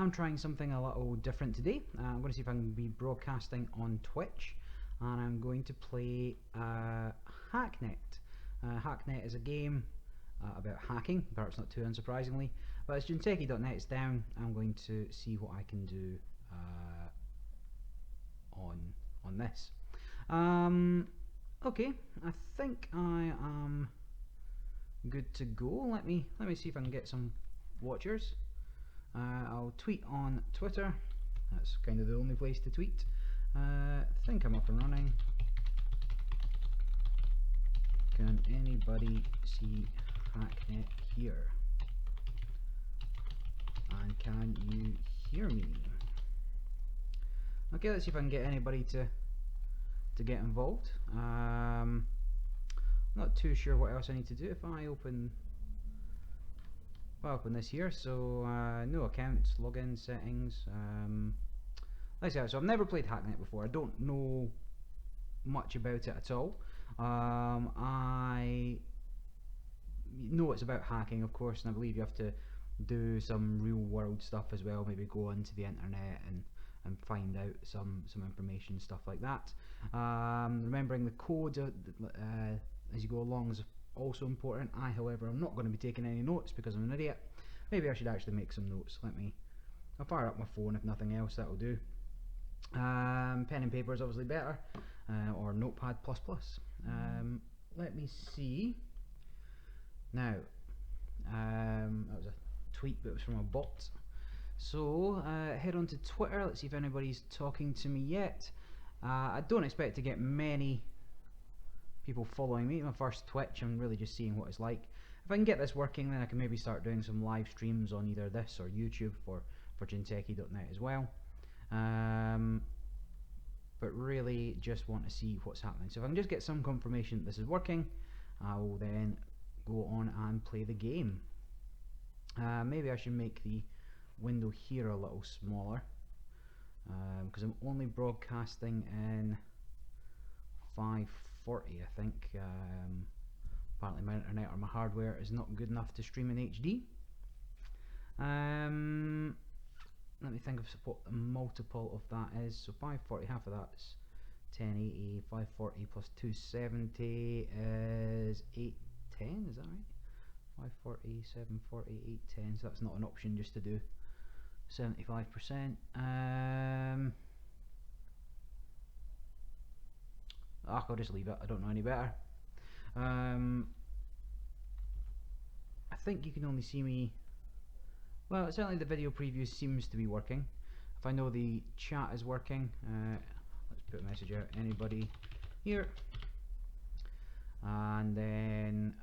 am trying something a little different today. I'm going to see if I can be broadcasting on Twitch, and I'm going to play Hacknet. Hacknet is a game about hacking, perhaps not too unsurprisingly, but as Jinteki.net is down, I'm going to see what I can do on this. Okay, I think I am good to go. Let me see if I can get some watchers. I'll tweet on Twitter. That's kind of the only place to tweet. I think I'm up and running. Can anybody see Hacknet here? And can you hear me? Okay, let's see if I can get anybody to get involved. Not too sure what else I need to do. If I open this here, so no accounts, login settings. Let's see. So I've never played Hacknet before. I don't know much about it at all. I know it's about hacking, of course, and I believe you have to do some real world stuff as well. Maybe go onto the internet and find out some information, stuff like that. Remembering the code as you go along is also important. However, I'm not going to be taking any notes because I'm an idiot. Maybe I should actually make some notes. I'll fire up my phone if nothing else, that'll do. Pen and paper is obviously better, or Notepad++. Let me see. Now, that was a tweet, but it was from a bot. So head on to Twitter. Let's see if anybody's talking to me yet. I don't expect to get many people following me. My first Twitch, I'm really just seeing what it's like. If I can get this working, then I can maybe start doing some live streams on either this or YouTube for Jinteki.net as well. But really just want to see what's happening. So if I can just get some confirmation that this is working, I will then go on and play the game. Maybe I should make the window here a little smaller, because I'm only broadcasting in 540, I think. Apparently my internet or my hardware is not good enough to stream in HD. Let me think of what the multiple of that is. So 540, half of that is 1080. 540 plus 270 is 810, is that right? 540, 740, 810, so that's not an option just to do 75%. I'll just leave it, I don't know any better. I think you can only see me, well, certainly the video preview seems to be working. If I know the chat is working, let's put a message out, anybody here? And then,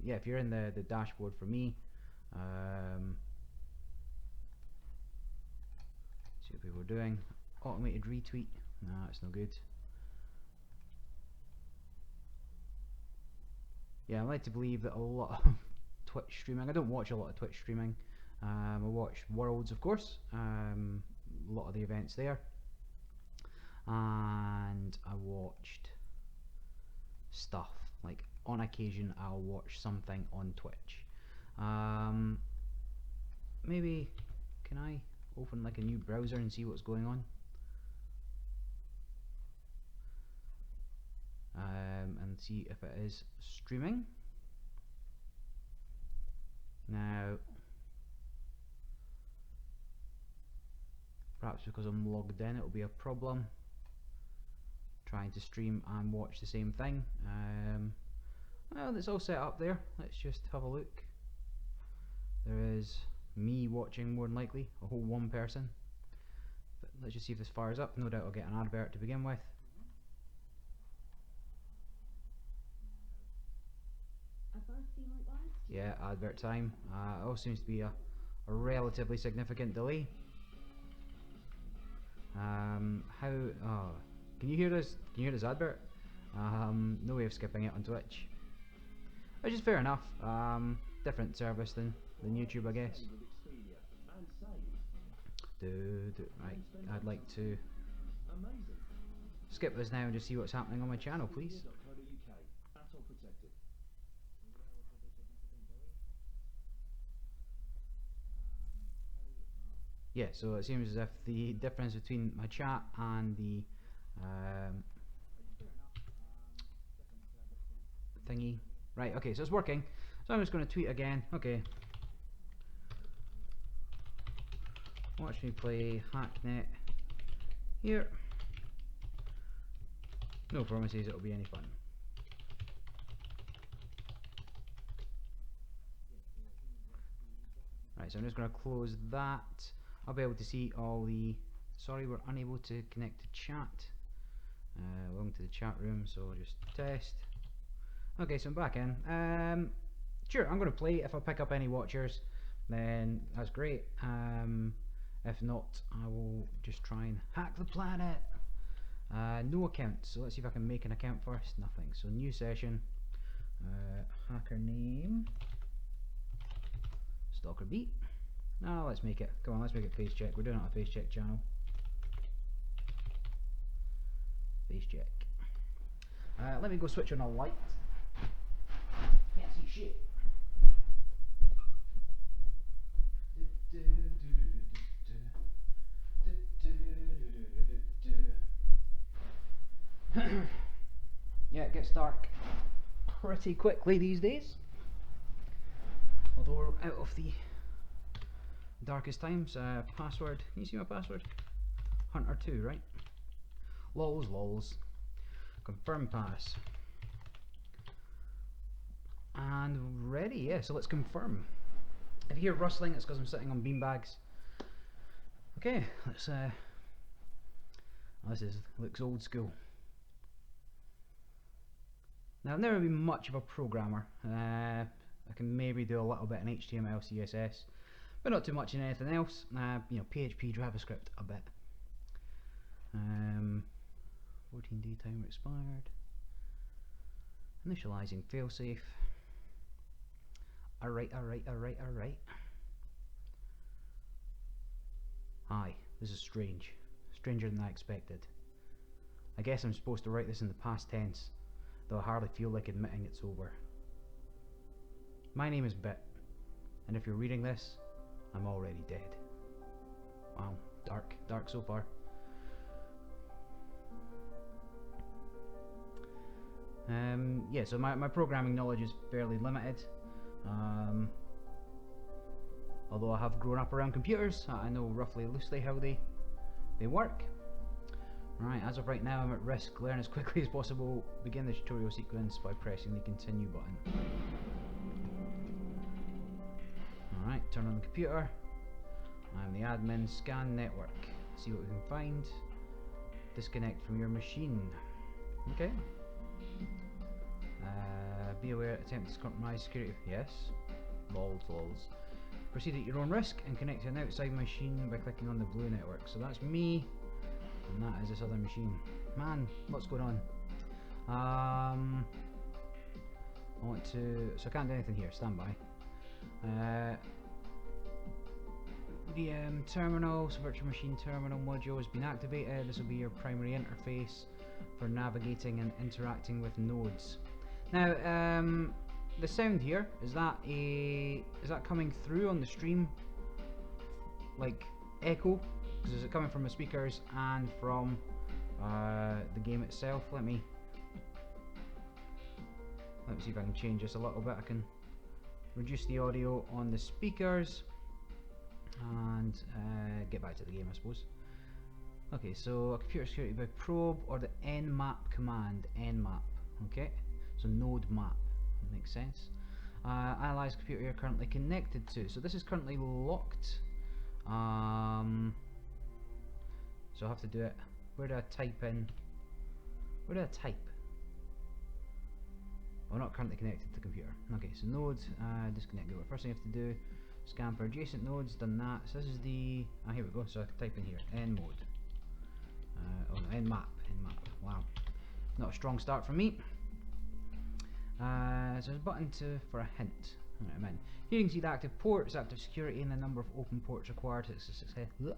yeah, if you're in the dashboard for me, see what people are doing. Automated retweet, no, that's no good. Yeah, I'm led to believe that a lot of Twitch streaming, I don't watch a lot of Twitch streaming. I watch Worlds, of course, a lot of the events there, and I watched stuff, like on occasion I'll watch something on Twitch. Maybe, can I open like a new browser and see what's going on? And see if it is streaming. Now, perhaps because I'm logged in it'll be a problem trying to stream and watch the same thing. Well, it's all set up there. Let's just have a look. There is me watching, more than likely, a whole one person. But let's just see if this fires up. No doubt I'll get an advert to begin with. Yeah, advert time. It all seems to be a relatively significant delay. Oh, can you hear this? Can you hear this advert? No way of skipping it on Twitch, which is fair enough. Different service than YouTube, I guess. Right, I'd like to skip this now and just see what's happening on my channel, please. Yeah, so it seems as if the difference between my chat and the thingy. Right, okay, so it's working. So I'm just going to tweet again. Okay. Watch me play Hacknet here. No promises it'll be any fun. Right, so I'm just going to close that. I'll be able to see all the... Sorry, we're unable to connect to chat. Welcome to the chat room, so just test. Okay, so I'm back in. Sure, I'm going to play. If I pick up any watchers, then that's great. If not, I will just try and hack the planet. No account, so let's see if I can make an account first. Nothing. So new session. Hacker name. Stalker beat. Now let's make it. Come on, let's make it face check. We're doing it on a face check channel. Face check. Let me go switch on a light. Can't see shit. Yeah, it gets dark pretty quickly these days. Although we're out of the darkest times. Password. Can you see my password? Hunter2, right? Lols. Confirm pass. And ready, yeah, so let's confirm. If you hear rustling, it's because I'm sitting on beanbags. Okay, let's looks old school. Now I've never been much of a programmer. I can maybe do a little bit in HTML, CSS, but not too much in anything else. You know, PHP, JavaScript a bit. 14-day timer expired. Initializing failsafe. Alright. Hi, this is strange. Stranger than I expected. I guess I'm supposed to write this in the past tense, though I hardly feel like admitting it's over. My name is Bit, and if you're reading this, I'm already dead. Wow, dark so far. Yeah, so my programming knowledge is fairly limited. Although I have grown up around computers, I know roughly loosely how they work. Right, as of right now I'm at risk. Learn as quickly as possible. Begin the tutorial sequence by pressing the continue button. Alright, turn on the computer. I'm the admin. Scan network. See what we can find. Disconnect from your machine. Okay. Be aware, attempt to compromise security. Yes. Lols. Proceed at your own risk and connect to an outside machine by clicking on the blue network. So that's me, and that is this other machine. Man, what's going on? I want to. So I can't do anything here. Stand by. VM terminal, so virtual machine terminal module has been activated. This will be your primary interface for navigating and interacting with nodes. Now, the sound here, is that coming through on the stream like echo? Because is it coming from the speakers and from the game itself? Let me see if I can change this a little bit. I can reduce the audio on the speakers and get back to the game, I suppose. Okay, so a computer security by probe or the nmap command. Nmap, okay, so node map. Makes sense. Analyze computer you're currently connected to. So this is currently locked. So I'll have to do it. Where do I type in? Where do I type? Oh, not currently connected to the computer. Okay, so nodes, disconnect. Go. First thing you have to do, scan for adjacent nodes. Done that. So this is the. Here we go. So I can type in here. Nmode. Oh no, nmap. Wow, not a strong start for me. So there's a button for a hint. Right, I'm in. Here you can see the active ports, active security, and the number of open ports required to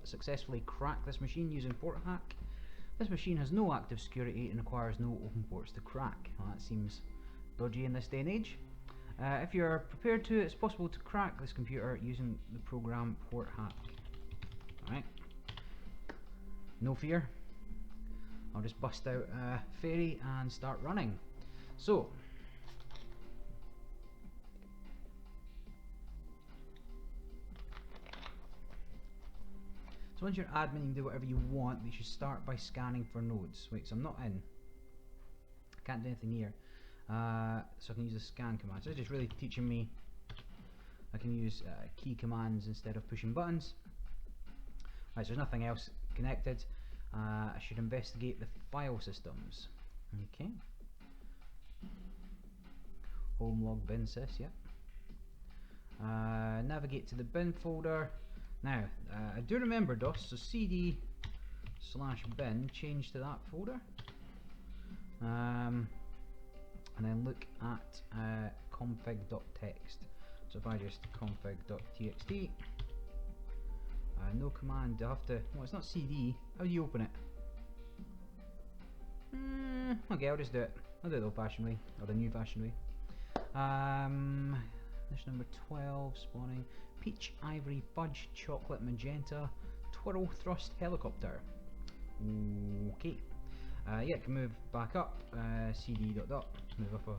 successfully crack this machine using port hack. This machine has no active security and requires no open ports to crack. Well, that seems dodgy in this day and age. If you're prepared to, it's possible to crack this computer using the program port hack. no fear. I'll just bust out Fairy and start running. So once you're admin, you can do whatever you want. You should start by scanning for nodes. Wait, so I'm not in. I can't do anything here. So I can use the scan command. So it's just really teaching me I can use key commands instead of pushing buttons. Right, so there's nothing else connected. I should investigate the file systems. Okay. Home log bin sys, yep. Navigate to the bin folder. Now, I do remember DOS, so cd/bin, change to that folder. And then look at config.txt. So if I just config.txt, no command, do I have to, well, it's not cd, how do you open it? Okay, I'll just do it. I'll do it the old fashioned way, or the new fashioned way. This number 12, spawning, peach, ivory, fudge, chocolate, magenta, twirl, thrust, helicopter. Okay. Yeah, can move back up, cd dot, move up a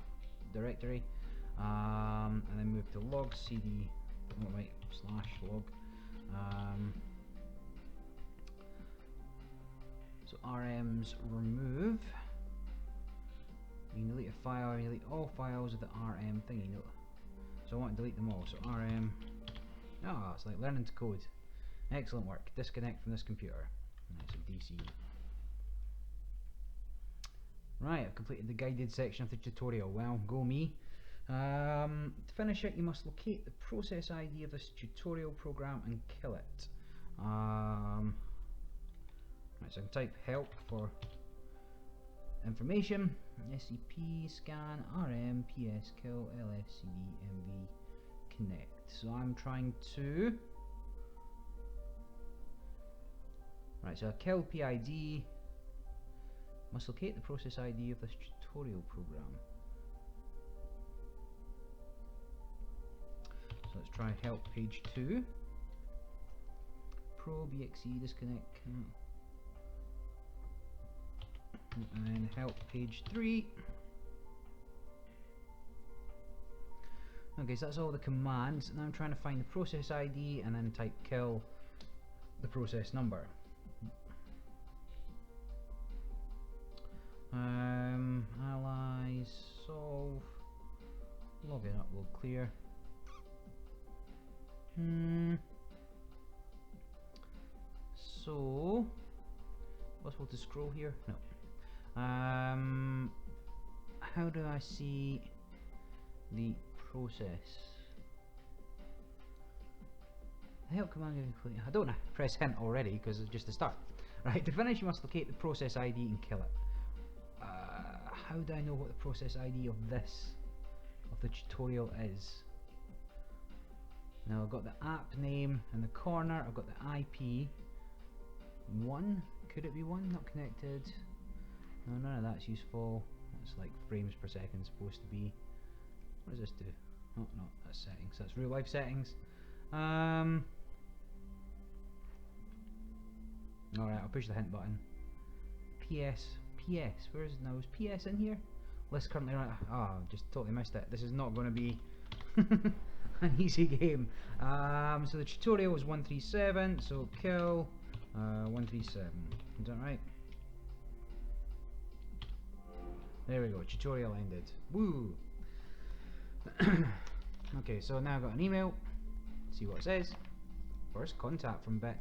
directory, and then move to log, cd, oh wait, /log. So rm's remove. You can delete a file, you delete all files with the rm thingy. No. So I want to delete them all. So rm. Ah, it's like learning to code. Excellent work. Disconnect from this computer. Nice, so DC. Right, I've completed the guided section of the tutorial. Well, go me. To finish it, you must locate the process ID of this tutorial program and kill it. Right, so I can type help for information. SCP, scan, RM, PS, kill, LSCD, MV, connect. So I'm trying to. Right, so I kill PID. Must locate the process ID of this tutorial program. So let's try help page 2. Probe exe disconnect. And then help page 3. Okay, so that's all the commands. Now I'm trying to find the process ID and then type kill the process number. Allies, solve, login, upload, clear. So, possible to scroll here? No. How do I see the process? The help command is complete. I don't know. Press hint already because it's just the start. Right. To finish, you must locate the process ID and kill it. How do I know what the process ID of the tutorial is? Now I've got the app name in the corner. I've got the IP 1. Could it be 1? Not connected. No, none of that's useful. That's like frames per second supposed to be. What does this do? Oh no, that's settings. That's real life settings. Alright, I'll push the hint button. PS. Where is it now? Is PS in here? List currently running. Oh, just totally missed it. This is not going to be an easy game. So the tutorial was 137. So kill 137. Is that right? There we go. Tutorial ended. Woo! Okay, so now I've got an email. See what it says. First contact from Bit.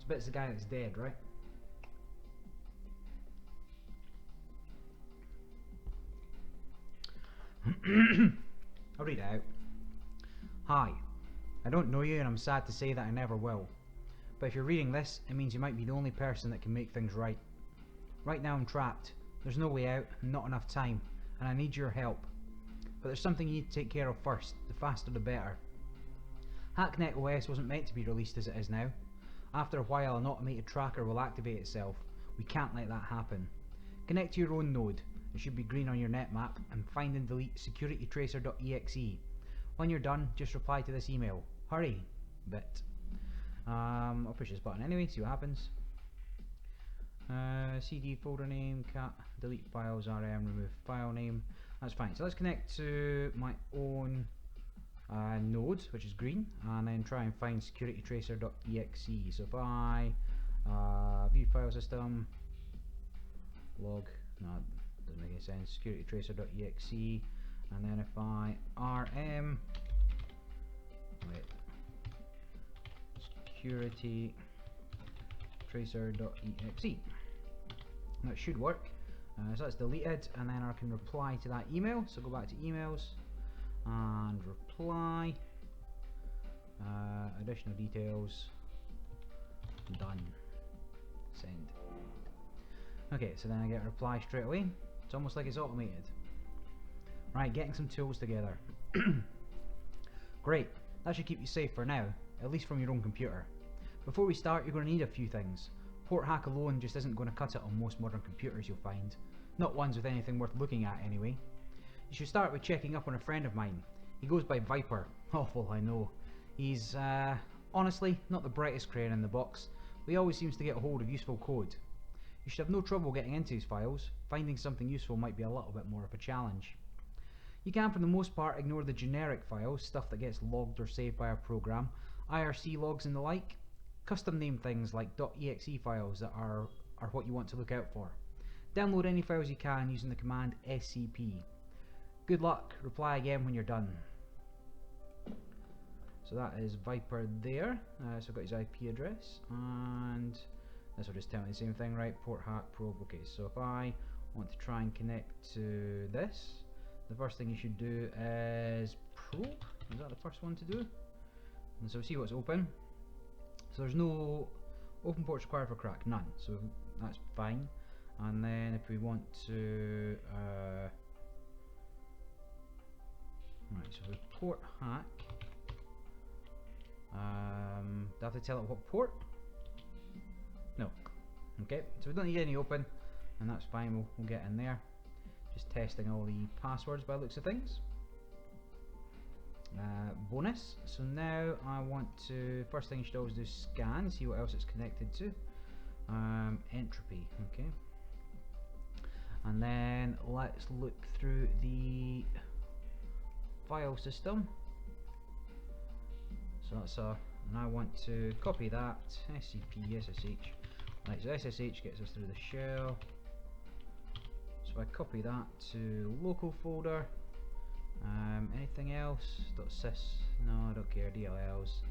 So Bit's the guy that's dead, right? I'll read it out. Hi. I don't know you and I'm sad to say that I never will. But if you're reading this, it means you might be the only person that can make things right. Right now I'm trapped. There's no way out and not enough time, and I need your help. But there's something you need to take care of first. The faster the better. Hacknet OS wasn't meant to be released as it is now. After a while, an automated tracker will activate itself. We can't let that happen. Connect to your own node. It should be green on your net map, and find and delete securitytracer.exe. When you're done, just reply to this email. Hurry! Bit. I'll push this button anyway, see what happens. CD folder name, cat, delete files, rm, remove file name. That's fine. So let's connect to my own node, which is green, and then try and find securitytracer.exe. So if I view file system, log, no, doesn't make any sense, securitytracer.exe, and then if I rm, wait, securitytracer.exe, that should work. So that's deleted, and then I can reply to that email. So go back to emails and reply, additional details, done, send. Okay, so then I get a reply straight away. It's almost like it's automated. Right, getting some tools together. Great, that should keep you safe for now, at least from your own computer. Before we start, you're going to need a few things. Port hack alone just isn't going to cut it on most modern computers you'll find. Not ones with anything worth looking at anyway. You should start with checking up on a friend of mine. He goes by Viper. Awful, I know. He's, honestly, not the brightest crayon in the box, but he always seems to get a hold of useful code. You should have no trouble getting into his files. Finding something useful might be a little bit more of a challenge. You can, for the most part, ignore the generic files, stuff that gets logged or saved by a program, IRC logs and the like. Custom name things like .exe files that are what you want to look out for. Download any files you can using the command scp. Good luck, reply again when you're done. So that is Viper there, so I've got his IP address, and this will just tell me the same thing, right? Port hack probe. Okay, so if I want to try and connect to this, the first thing you should do is probe. Is that the first one to do? And so see what's open. So there's no open ports required for crack, none. So that's fine. And then if we want to, right, so we port hack. Do I have to tell it what port? No. Okay, so we don't need any open, and that's fine. We'll get in there. Just testing all the passwords by the looks of things. Bonus. So now I want to, first thing you should always do is scan, see what else it's connected to. Entropy, okay. And then let's look through the file system. So that's and I want to copy that, scp, ssh. Right, so ssh gets us through the shell. So I copy that to local folder. Anything else? .sys, no, I don't care. DLLs,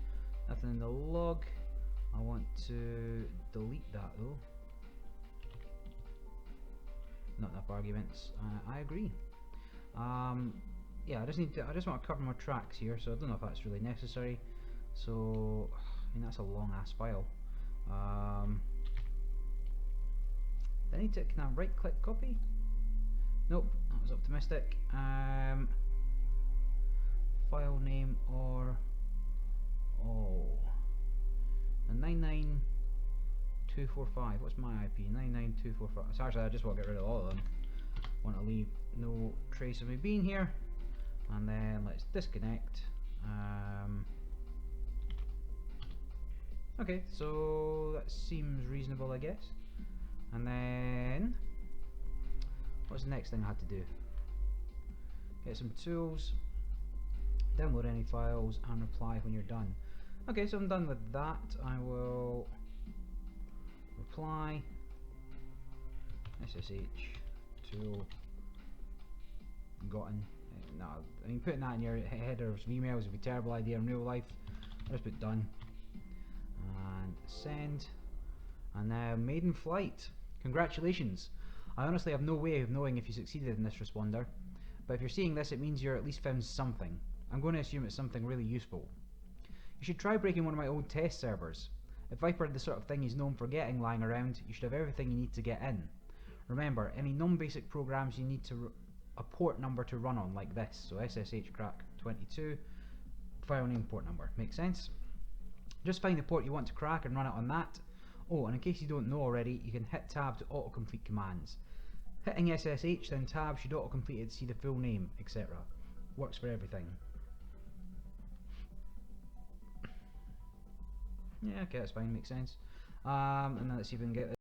nothing in the log. I want to delete that though. Not enough arguments. I agree. Yeah, I just want to cover more tracks here, so I don't know if that's really necessary. So, I mean, that's a long ass file. Do I need to, can I right click copy? Nope, that was optimistic. File name or, oh, a 99245. What's my IP? 99245. So actually, I just want to get rid of all of them. Want to leave no trace of me being here. And then let's disconnect. Okay, so that seems reasonable, I guess. And then, what's the next thing I had to do? Get some tools, download any files, and reply when you're done. Okay, so I'm done with that. I will reply SSH tool gotten. No, I mean, putting that in your header of emails would be a terrible idea in real life. I'll just put done and send. And now maiden flight. Congratulations. I honestly have no way of knowing if you succeeded in this responder, but if you're seeing this, it means you're at least found something. I'm going to assume it's something really useful. You should try breaking one of my old test servers. If Viper had the sort of thing he's known for getting lying around, you should have everything you need to get in. Remember, any non-basic programs you need to a port number to run on, like this, so SSH crack 22, file name, port number. Makes sense? Just find the port you want to crack and run it on that. Oh, and in case you don't know already, you can hit tab to autocomplete commands. Hitting SSH then tab should autocomplete it to see the full name, etc. Works for everything. Yeah, okay, that's fine, makes sense. And then let's see if we can get